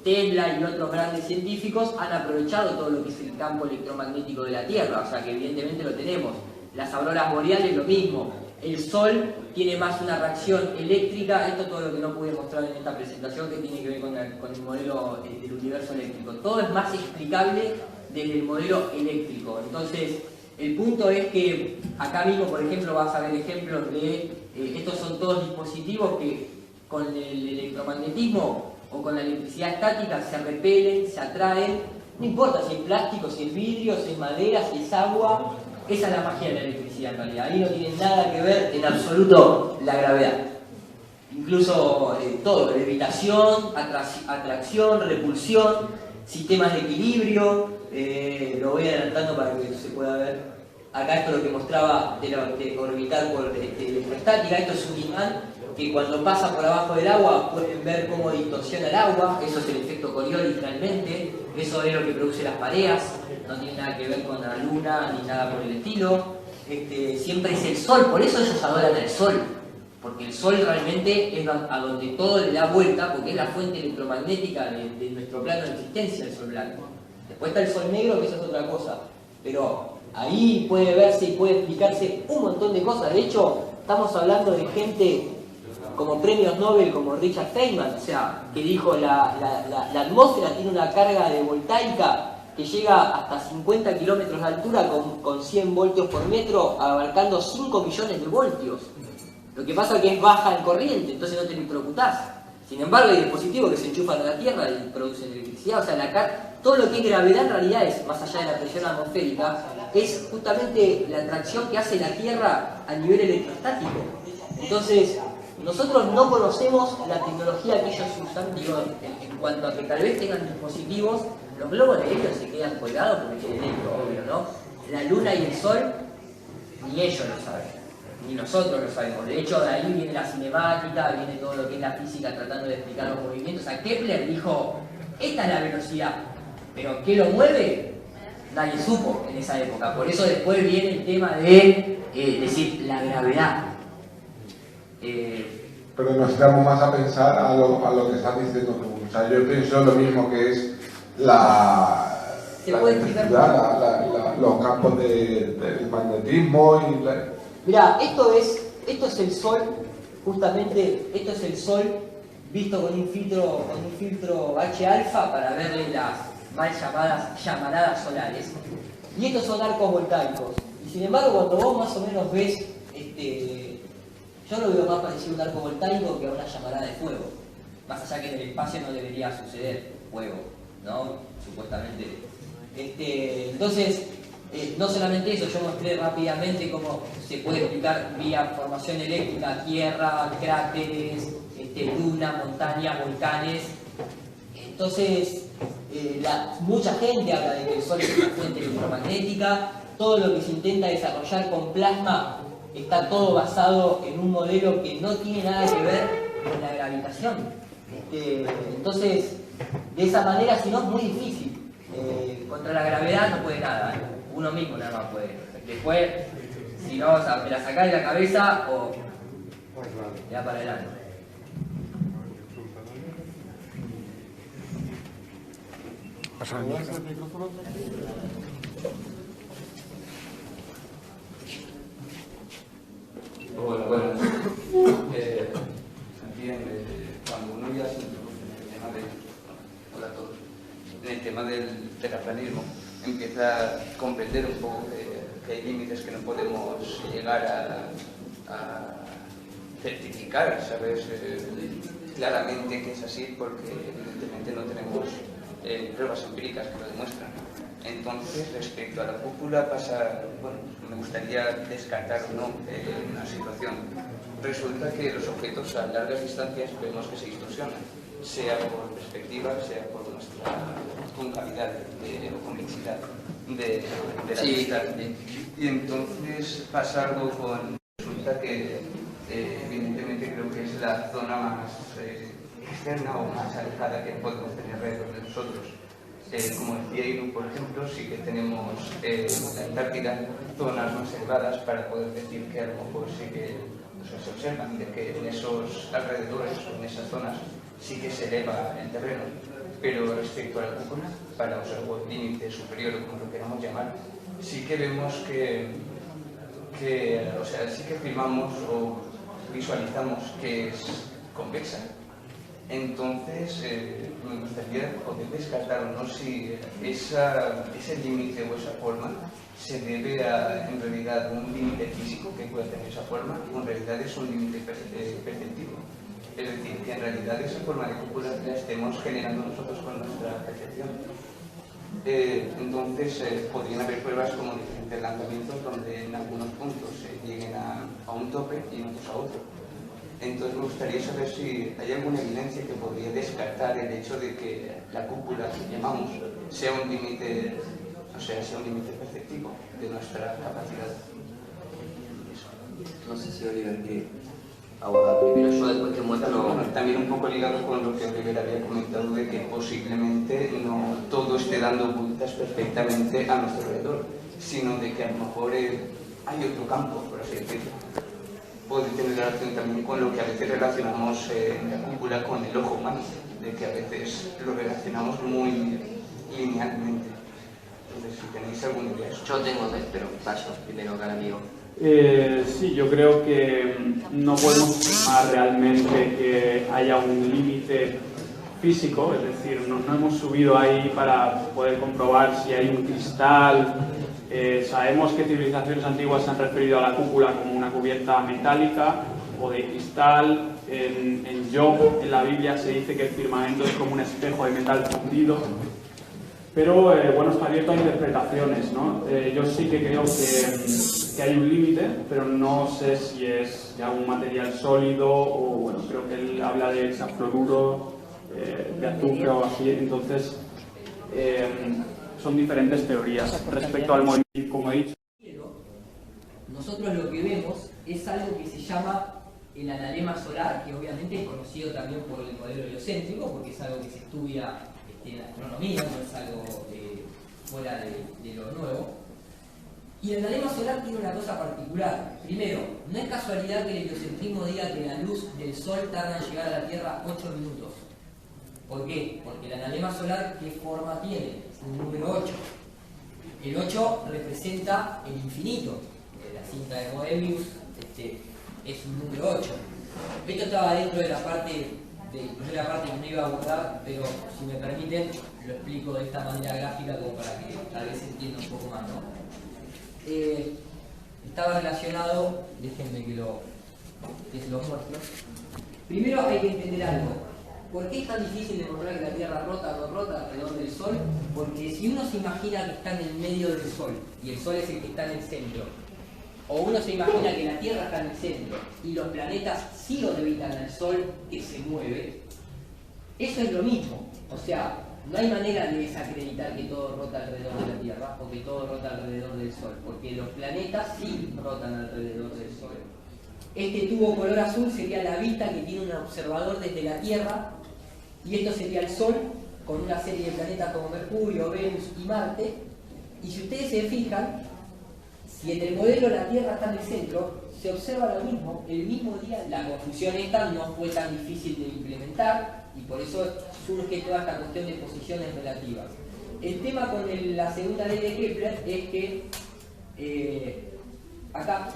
Tesla y otros grandes científicos han aprovechado todo lo que es el campo electromagnético de la Tierra, o sea que evidentemente lo tenemos. Las auroras boreales, lo mismo. El Sol tiene más una reacción eléctrica, esto es todo lo que no pude mostrar en esta presentación que tiene que ver con el modelo del universo eléctrico. Todo es más explicable desde el modelo eléctrico. Entonces, el punto es que acá mismo, por ejemplo, vas a ver ejemplos de... estos son todos dispositivos que con el electromagnetismo o con la electricidad estática se repelen, se atraen. No importa si es plástico, si es vidrio, si es madera, si es agua. Esa es la magia de la electricidad en realidad. Ahí no tiene nada que ver en absoluto la gravedad. Incluso todo, levitación, atracción, repulsión, sistemas de equilibrio. Lo voy adelantando para que se pueda ver. Acá esto es lo que mostraba de orbitar por electroestática. Esto es un imán que cuando pasa por abajo del agua pueden ver cómo distorsiona el agua. Eso es el efecto Coriolis realmente. Eso es lo que produce las mareas. No tiene nada que ver con la luna ni nada por el estilo. Siempre es el sol. Por eso ellos adoran al sol. porque el Sol realmente es a donde todo le da vuelta, porque es la fuente electromagnética de nuestro plano de existencia, el Sol blanco. Después está el Sol negro, que eso es otra cosa, pero ahí puede verse y puede explicarse un montón de cosas. De hecho, estamos hablando de gente como premios Nobel, como Richard Feynman, o sea, que dijo la atmósfera tiene una carga de voltaica que llega hasta 50 kilómetros de altura con 100 voltios por metro, abarcando 5 millones de voltios. Lo que pasa es que es baja en corriente, entonces no te electrocutás. Sin embargo, hay dispositivos que se enchufan a la Tierra y producen electricidad. O sea, todo lo que es gravedad en realidad es, más allá de la presión atmosférica, es justamente la atracción que hace la Tierra a nivel electrostático. Entonces, nosotros no conocemos la tecnología que ellos usan, digo, en cuanto a que tal vez tengan dispositivos. Los globos de helio se quedan colgados porque tienen helio, obvio, ¿no? La Luna y el Sol, ni ellos lo saben. Ni nosotros lo sabemos. De hecho, de ahí viene la cinemática, viene todo lo que es la física tratando de explicar los movimientos. O sea, Kepler dijo, esta es la velocidad, pero ¿qué lo mueve? Nadie supo en esa época. Por eso después viene el tema de decir la gravedad. Pero nos estamos más a pensar a lo que estás diciendo tú. O sea, yo pienso lo mismo que es los campos del magnetismo y Mirá, esto es el Sol, justamente, esto es el Sol visto con un filtro H-alfa para verle las mal llamadas llamaradas solares. Y estos son arcos voltaicos. Y sin embargo, cuando vos más o menos ves, yo lo veo más parecido a un arco voltaico que a una llamarada de fuego. Más allá que en el espacio no debería suceder fuego, ¿no? Supuestamente. Entonces, no solamente eso, yo mostré rápidamente cómo se puede explicar vía formación eléctrica, tierra, cráteres, dunas, montañas, volcanes. Entonces, mucha gente habla de que el Sol es una fuente electromagnética. Todo lo que se intenta desarrollar con plasma está todo basado en un modelo que no tiene nada que ver con la gravitación. Entonces, de esa manera, si no, es muy difícil. Contra la gravedad no puede nada, uno mismo nada más puede. Después, si no, o sea, me la sacás de la cabeza o te da para adelante. Hola, buenas. También cuando uno ya se introduce en el tema hola a todos, en el tema del terraplanismo, empieza a comprender un poco que hay límites que no podemos llegar a certificar, ¿sabes? Claramente que es así porque evidentemente no tenemos pruebas empíricas que lo demuestran. Entonces, respecto a la cúpula, me gustaría descartar o no una situación. Resulta que los objetos a largas distancias vemos que se distorsionan, sea por perspectiva, sea por nuestra concavidad o convexidad de la vista. Y entonces pasa algo resulta que evidentemente creo que es la zona más externa o más alejada que podemos tener alrededor de nosotros. Como decía Iru, por ejemplo, sí que tenemos en la Antártida zonas más elevadas para poder decir que a lo mejor sí que se observan de que en esos alrededores o en esas zonas sí que se eleva el terreno, pero respecto a la cúpula, para usar el límite superior o como lo queramos llamar, sí que vemos sí que afirmamos o visualizamos que es convexa. Entonces, me gustaría poder descartar o no si ese límite o esa forma se debe en realidad a un límite físico que puede tener esa forma o en realidad es un límite perceptivo. Es decir, que en realidad esa forma de cúpula la estemos generando nosotros con nuestra percepción. Entonces, podrían haber pruebas como diferentes lanzamientos donde en algunos puntos lleguen a un tope y en otros a otro. Entonces me gustaría saber si hay alguna evidencia que podría descartar el hecho de que la cúpula que llamamos sea un límite, sea un límite perceptivo de nuestra capacidad. No sé si Oliver que primero yo después te muestro. Bueno, también un poco ligado con lo que Oliver había comentado de que posiblemente no todo esté dando vueltas perfectamente a nuestro alrededor, sino de que a lo mejor hay otro campo, por así decirlo. puede tener relación también con lo que a veces relacionamos en la cúpula con el ojo humano, de que a veces lo relacionamos muy linealmente. Entonces, si tenéis alguna idea. Yo tengo tres, pero paso primero cada amigo. Sí, yo creo que no podemos estimar realmente que haya un límite físico, es decir, no hemos subido ahí para poder comprobar si hay un cristal. Sabemos que civilizaciones antiguas se han referido a la cúpula como una cubierta metálica o de cristal. En Job, en la Biblia, se dice que el firmamento es como un espejo de metal fundido. Pero bueno, está abierto a interpretaciones, ¿no? Yo sí que creo que hay un límite, pero no sé si es de algún material sólido o, bueno, creo que él habla de hexafluoruro, de azufre o así. Entonces, son diferentes teorías respecto al movimiento, como he dicho. Nosotros lo que vemos es algo que se llama el analema solar, que obviamente es conocido también por el modelo heliocéntrico, porque es algo que se estudia en la astronomía, no es algo fuera de lo nuevo. Y el analema solar tiene una cosa particular. Primero, no es casualidad que el heliocentrismo diga que la luz del Sol tarda en llegar a la Tierra 8 minutos. ¿Por qué? Porque el analema solar, ¿qué forma tiene? Un número 8. El 8 representa el infinito. La cinta de Moebius es un número 8. Esto estaba dentro de la parte que no iba a abordar, pero si me permiten lo explico de esta manera gráfica como para que tal vez se entienda un poco más, ¿no? Estaba relacionado, déjenme que se lo muestro. Primero hay que entender algo. ¿Por qué es tan difícil demostrar que la Tierra rota o no rota alrededor del Sol? Porque si uno se imagina que está en el medio del Sol y el Sol es el que está en el centro, o uno se imagina que la Tierra está en el centro y los planetas sí orbitan al Sol que se mueve, eso es lo mismo. O sea, no hay manera de desacreditar que todo rota alrededor de la Tierra o que todo rota alrededor del Sol, porque los planetas sí rotan alrededor del Sol. Este tubo color azul sería la vista que tiene un observador desde la Tierra, y esto sería el Sol con una serie de planetas como Mercurio, Venus y Marte. Y si ustedes se fijan, si en el modelo la Tierra está en el centro, se observa lo mismo. El mismo día, la confusión esta no fue tan difícil de implementar y por eso surge toda esta cuestión de posiciones relativas. El tema con la segunda ley de Kepler es que acá,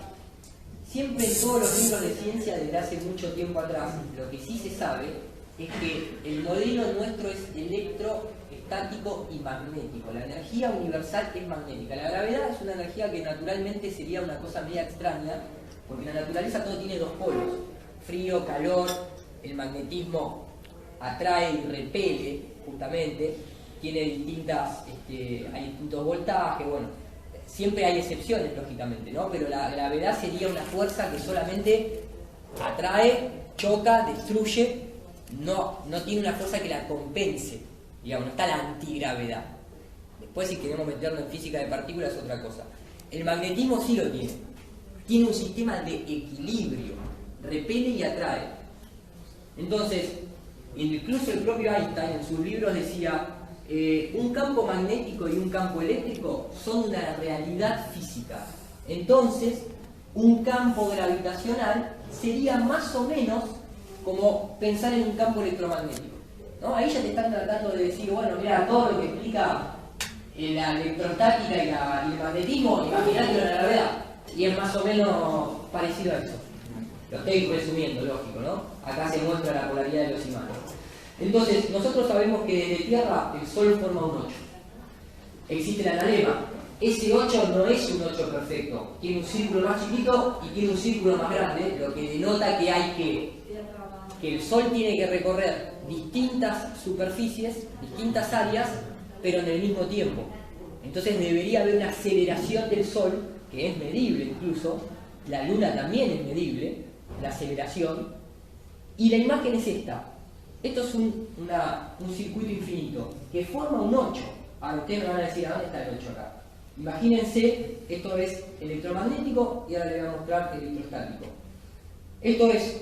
siempre en todos los libros de ciencia desde hace mucho tiempo atrás, lo que sí se sabe es que el modelo nuestro es electroestático y magnético. La energía universal es magnética. La gravedad es una energía que naturalmente sería una cosa media extraña, porque en la naturaleza todo tiene dos polos: frío, calor. El magnetismo atrae y repele, justamente. Tiene hay distintos voltajes, bueno. Siempre hay excepciones, lógicamente, ¿no? Pero la gravedad sería una fuerza que solamente atrae, choca, destruye. No tiene una fuerza que la compense, digamos, no está la antigravedad. Después, si queremos meterlo en física de partículas, es otra cosa. El magnetismo sí lo tiene. Tiene un sistema de equilibrio, repele y atrae. Entonces, incluso el propio Einstein en sus libros decía, un campo magnético y un campo eléctrico son una realidad física. Entonces, un campo gravitacional sería más o menos como pensar en un campo electromagnético, ¿no? Ahí ya te están tratando de decir, bueno, mira, todo lo que explica la electrostática y el magnetismo, imaginate la gravedad, y es más o menos parecido a eso. Lo estoy resumiendo, lógico, ¿no? Acá se muestra la polaridad de los imanes. Entonces, nosotros sabemos que desde Tierra el Sol forma un 8. Existe el analema. Ese 8 no es un 8 perfecto. Tiene un círculo más chiquito y tiene un círculo más grande, lo que denota que hay que el Sol tiene que recorrer distintas superficies, distintas áreas, pero en el mismo tiempo. Entonces debería haber una aceleración del Sol, que es medible incluso. La Luna también es medible, la aceleración. Y la imagen es esta. Esto es un circuito infinito que forma un 8. Ahora ustedes me van a decir, ¿a dónde está el 8 acá? Imagínense, esto es electromagnético y ahora les voy a mostrar electrostático. Esto es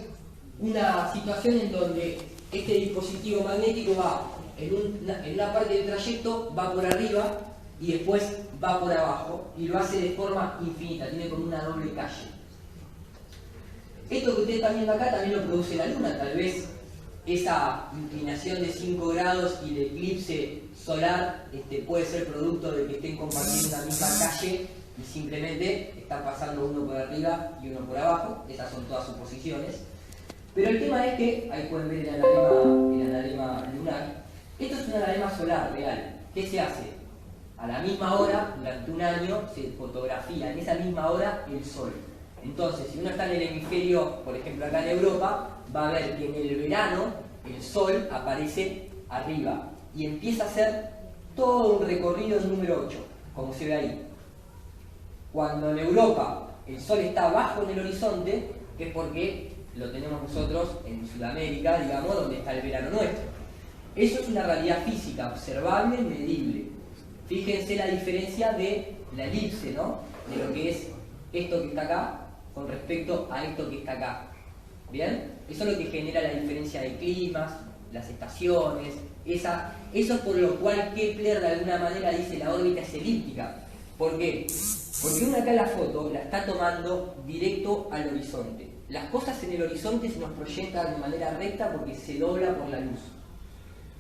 una situación en donde este dispositivo magnético va en una parte del trayecto, va por arriba y después va por abajo y lo hace de forma infinita, tiene como una doble calle. Esto que ustedes están viendo acá también lo produce la Luna, tal vez esa inclinación de 5 grados y el eclipse solar puede ser producto de que estén compartiendo una misma calle y simplemente están pasando uno por arriba y uno por abajo. Esas son todas suposiciones. Pero el tema es que, ahí pueden ver el analema lunar, esto es un analema solar real. ¿Qué se hace? A la misma hora, durante un año, se fotografía en esa misma hora el Sol. Entonces, si uno está en el hemisferio, por ejemplo acá en Europa, va a ver que en el verano el Sol aparece arriba y empieza a hacer todo un recorrido en número 8, como se ve ahí. Cuando en Europa el Sol está abajo en el horizonte, es porque lo tenemos nosotros en Sudamérica, digamos, donde está el verano nuestro. Eso es una realidad física, observable, medible. Fíjense la diferencia de la elipse, ¿no? De lo que es esto que está acá con respecto a esto que está acá. ¿Bien? Eso es lo que genera la diferencia de climas, las estaciones, eso es por lo cual Kepler de alguna manera dice la órbita es elíptica. ¿Por qué? Porque uno acá en la foto la está tomando directo al horizonte. Las cosas en el horizonte se nos proyectan de manera recta porque se dobla por la luz.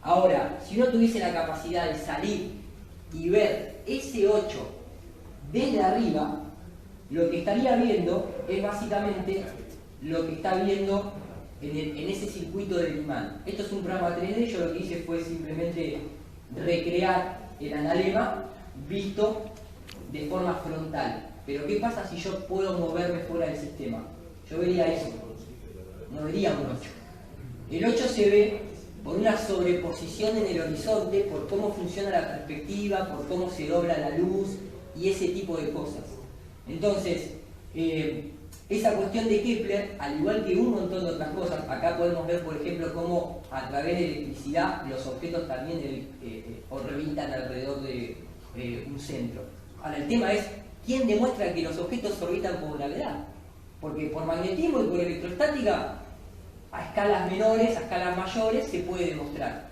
Ahora, si uno tuviese la capacidad de salir y ver ese 8 desde arriba, lo que estaría viendo es básicamente lo que está viendo en ese circuito del imán. Esto es un programa 3D, yo lo que hice fue simplemente recrear el analema visto de forma frontal. Pero ¿qué pasa si yo puedo moverme fuera del sistema? Yo vería eso, no vería un 8. El 8 se ve por una sobreposición en el horizonte, por cómo funciona la perspectiva, por cómo se dobla la luz y ese tipo de cosas. Entonces, esa cuestión de Kepler, al igual que un montón de otras cosas, acá podemos ver, por ejemplo, cómo a través de electricidad los objetos también orbitan alrededor de un centro. Ahora, el tema es, ¿quién demuestra que los objetos orbitan por gravedad? Porque por magnetismo y por electrostática, a escalas menores, a escalas mayores, se puede demostrar.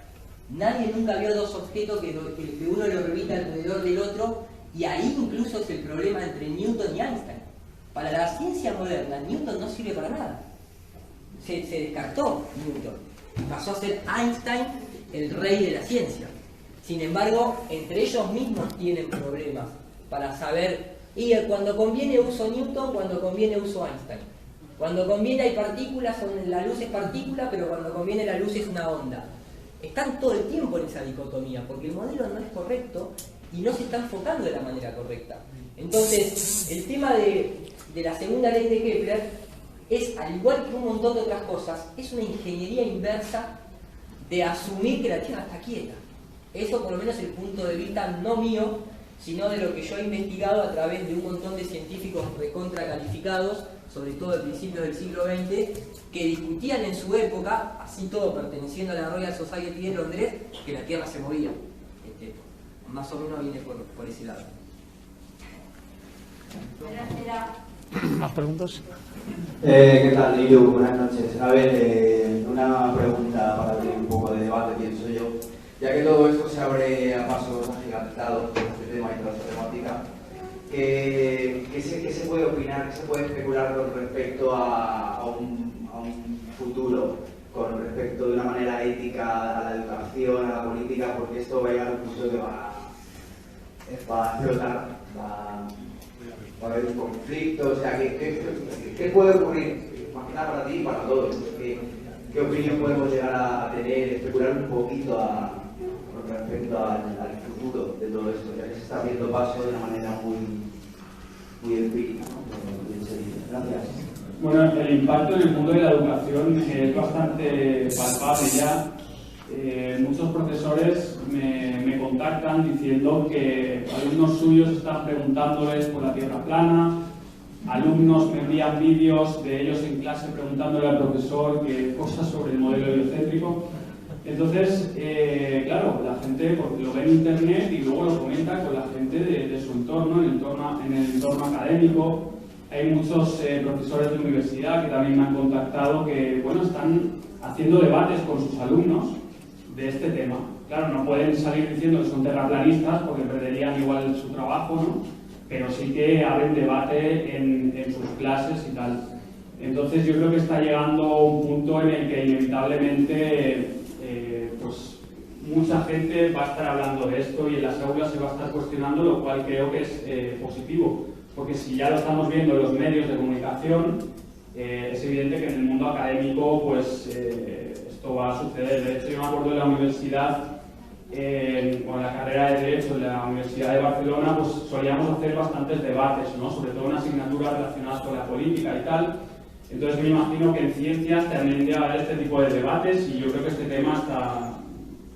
Nadie nunca vio dos objetos que uno le orbita alrededor del otro, y ahí incluso es el problema entre Newton y Einstein. Para la ciencia moderna, Newton no sirve para nada. Se descartó Newton y pasó a ser Einstein el rey de la ciencia. Sin embargo, entre ellos mismos tienen problemas para saber, y cuando conviene uso Newton, cuando conviene uso Einstein. Cuando conviene hay partículas, la luz es partícula, pero cuando conviene la luz es una onda. Están todo el tiempo en esa dicotomía, porque el modelo no es correcto y no se está enfocando de la manera correcta. Entonces, el tema de la segunda ley de Kepler es, al igual que un montón de otras cosas, es una ingeniería inversa de asumir que la Tierra está quieta. Eso por lo menos es el punto de vista no mío, sino de lo que yo he investigado a través de un montón de científicos recontra calificados, sobre todo de principios del siglo XX, que discutían en su época, así todo perteneciendo a la Royal Society de Londres, que la Tierra se movía. Más o menos viene por ese lado. ¿Más preguntas? ¿Qué tal, Lilu? Buenas noches. A ver, una pregunta para abrir un poco de debate, pienso yo. Ya que todo esto se abre a pasos agigantados con este tema y toda esta temática, ¿qué se puede opinar, qué se puede especular con respecto a un futuro, con respecto de una manera ética a la educación, a la política? Porque esto va a llegar a un punto que va a explotar, va a haber un conflicto. O sea, ¿qué puede ocurrir? Más que nada para ti y para todos. ¿Qué opinión podemos llegar a tener, especular un poquito con respecto al futuro de todo esto, ya que se está abriendo paso de una manera muy empírica, ¿no? Gracias. Bueno, el impacto en el mundo de la educación es bastante palpable ya. Muchos profesores me contactan diciendo que alumnos suyos están preguntándoles por la Tierra plana, alumnos me envían vídeos de ellos en clase preguntándole al profesor cosas sobre el modelo heliocéntrico. Entonces, claro, la gente lo ve en internet y luego lo comenta con la gente de su entorno, en el entorno académico. Hay muchos profesores de universidad que también me han contactado que, bueno, están haciendo debates con sus alumnos de este tema. Claro, no pueden salir diciendo que son terraplanistas porque perderían igual su trabajo, ¿no? Pero sí que abren debate en sus clases y tal. Entonces yo creo que está llegando un punto en el que inevitablemente pues mucha gente va a estar hablando de esto y en las aulas se va a estar cuestionando, lo cual creo que es positivo, porque si ya lo estamos viendo en los medios de comunicación, es evidente que en el mundo académico pues esto va a suceder. De hecho, yo me acuerdo de la universidad, con la carrera de Derecho en la Universidad de Barcelona, pues solíamos hacer bastantes debates, ¿no? Sobre todo en asignaturas relacionadas con la política y tal. Entonces me imagino que en ciencias también debe haber este tipo de debates y yo creo que este tema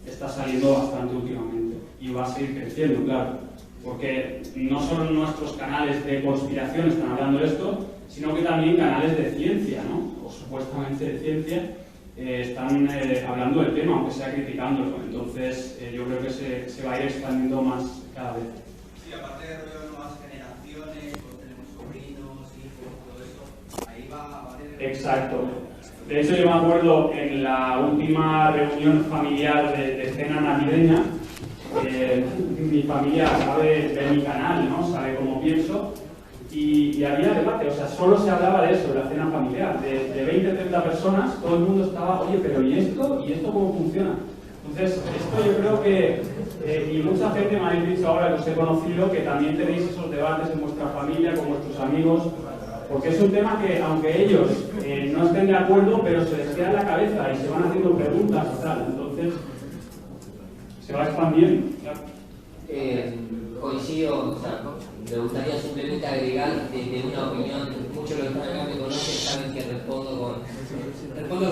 está saliendo bastante últimamente y va a seguir creciendo, claro, porque no solo nuestros canales de conspiración están hablando de esto, sino que también canales de ciencia, ¿no? O supuestamente de ciencia, están hablando del tema, aunque sea criticándolo. Entonces yo creo que se va a ir expandiendo más cada vez. Sí, aparte de nuevas generaciones, pues tenemos sobrinos, hijos, todo eso, ahí va a haber... Exacto. De hecho, yo me acuerdo en la última reunión familiar de cena navideña, mi familia sabe de mi canal, ¿no? Sabe cómo pienso, y había debate, o sea, solo se hablaba de eso, de la cena familiar, de 20 30 personas, todo el mundo estaba, oye, pero ¿y esto? ¿Y esto cómo funciona? Entonces, esto yo creo que, y mucha gente me habéis dicho ahora que os he conocido, que también tenéis esos debates en vuestra familia, con vuestros amigos, porque es un tema que, aunque ellos no estén de acuerdo, pero se les queda en la cabeza y se van haciendo preguntas y tal, entonces se va expandiendo. Coincido, o sea, me gustaría simplemente agregar desde una opinión, muchos de los que acá me conocen saben que respondo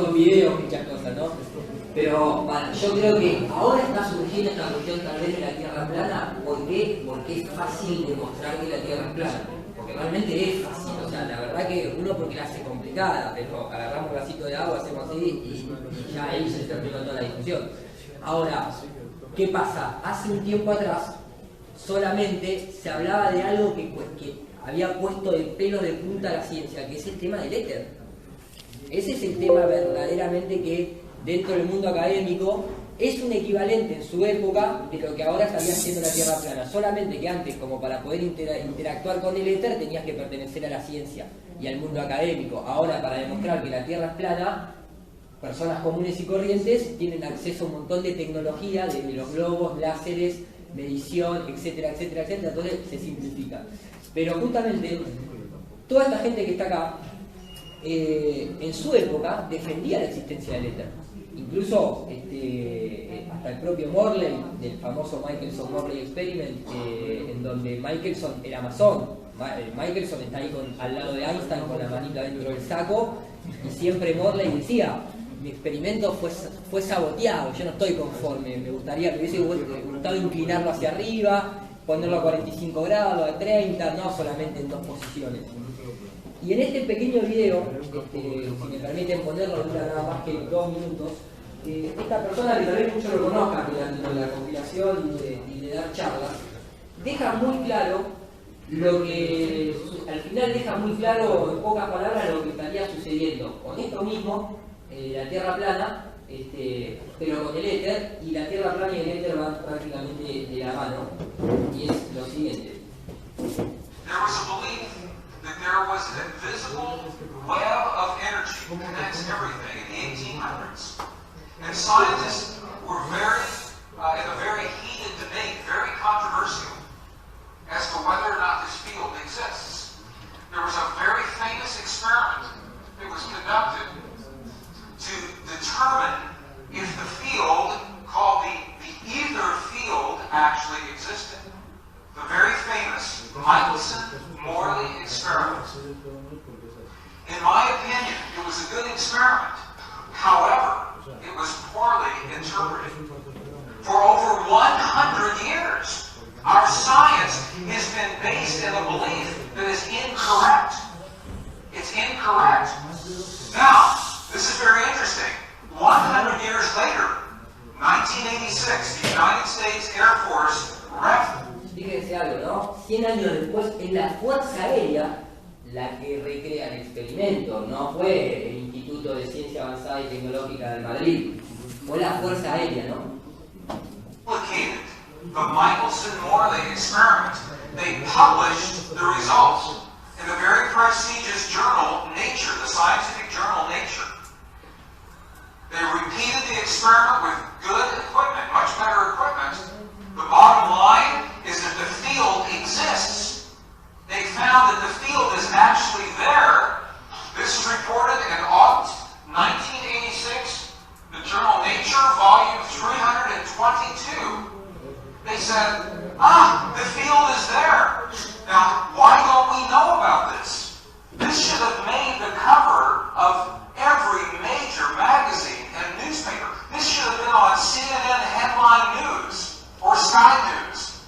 con videos, muchas cosas, ¿no? Pero bueno, yo creo que ahora está surgiendo esta cuestión tal vez de la Tierra plana. ¿Por qué? Porque es fácil demostrar que la Tierra es plana. Porque realmente es fácil, o sea, la verdad que uno porque la hace complicada, pero agarramos un vasito de agua, hacemos así y ya ahí se terminó toda la discusión. Ahora, ¿qué pasa? Hace un tiempo atrás solamente se hablaba de algo que había puesto de pelo de punta a la ciencia, que es el tema del éter. Ese es el tema verdaderamente que dentro del mundo académico es un equivalente en su época de lo que ahora estaría haciendo la Tierra plana. Solamente que antes, como para poder interactuar con el éter, tenías que pertenecer a la ciencia y al mundo académico. Ahora, para demostrar que la Tierra es plana, personas comunes y corrientes tienen acceso a un montón de tecnología, desde los globos, láseres, medición, etcétera, etcétera, etcétera. Entonces se simplifica. Pero justamente, toda esta gente que está acá, en su época, defendía la existencia del éter. Incluso hasta el propio Morley, del famoso Michelson-Morley Experiment, en donde Michelson era masón. Michelson está ahí al lado de Einstein con la manita dentro del saco, y siempre Morley decía: mi experimento fue saboteado, yo no estoy conforme, me hubiese gustado inclinarlo hacia arriba, ponerlo a 45 grados, a 30, no solamente en dos posiciones. Y en este pequeño video, si me permiten ponerlo, dura nada más que 2 minutos, esta persona, que tal vez muchos lo conozcan de la compilación y de dar charlas, deja muy claro al final deja muy claro, en pocas palabras, lo que estaría sucediendo con esto mismo, la Tierra plana, pero con el éter, y la Tierra plana y el éter van prácticamente de la mano, y es lo siguiente. That there was an invisible web of energy that connects everything in the 1800s. And scientists were in a very heated debate, very controversial, as to whether or not this field exists. There was a very famous experiment that was conducted to determine if the field, called the ether field, actually existed. The very famous Michelson-Morley experiment. In my opinion, it was a good experiment. However, it was poorly interpreted. For over 100 years, our science has been based in a belief that is incorrect. It's incorrect. Now, this is very interesting. 100 years later, 1986, the United States Air Force Fíjense algo, ¿no? 100 años después es la Fuerza Aérea la que recrea el experimento, no fue el Instituto de Ciencia Avanzada y Tecnológica de Madrid, fue la Fuerza Aérea, ¿no? The Michelson-Morley experiment. They published the results, in the very prestigious journal Nature, the scientific journal Nature. They repeated the experiment with good equipment, much better equipment. The bottom line is that the field exists. They found that the field is actually there. This is reported in August 1986, the journal Nature, volume 322. They said, the field is there. Now, why don't we know about this? This should have made the cover of every major magazine and newspaper. This should have been on CNN headline news or Sky News.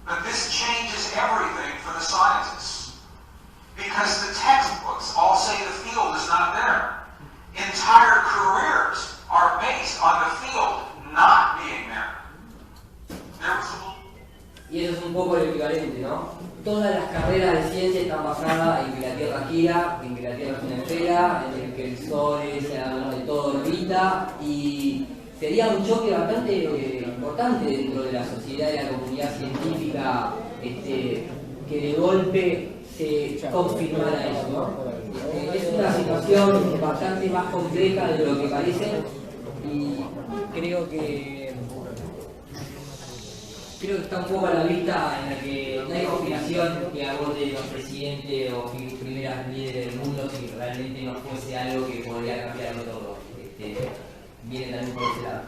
But this changes everything for the scientists. Because the textbooks all say the field is not there. Entire careers are based on the field not being there. Y eso es un poco el equivalente, ¿no? Todas las carreras de ciencia están basadas en que la Tierra gira, en que la Tierra es una esfera, en que el Sol es de todo orbita, y sería un choque bastante importante dentro de la sociedad y la comunidad científica que de golpe se confirmara eso, ¿no? Es una situación bastante más compleja de lo que parece, y creo que está un poco a la vista en la que no hay conspiración que aborde los presidentes o primeras líderes del mundo si realmente no fuese algo que podría cambiarlo todo. Viene también por ese lado.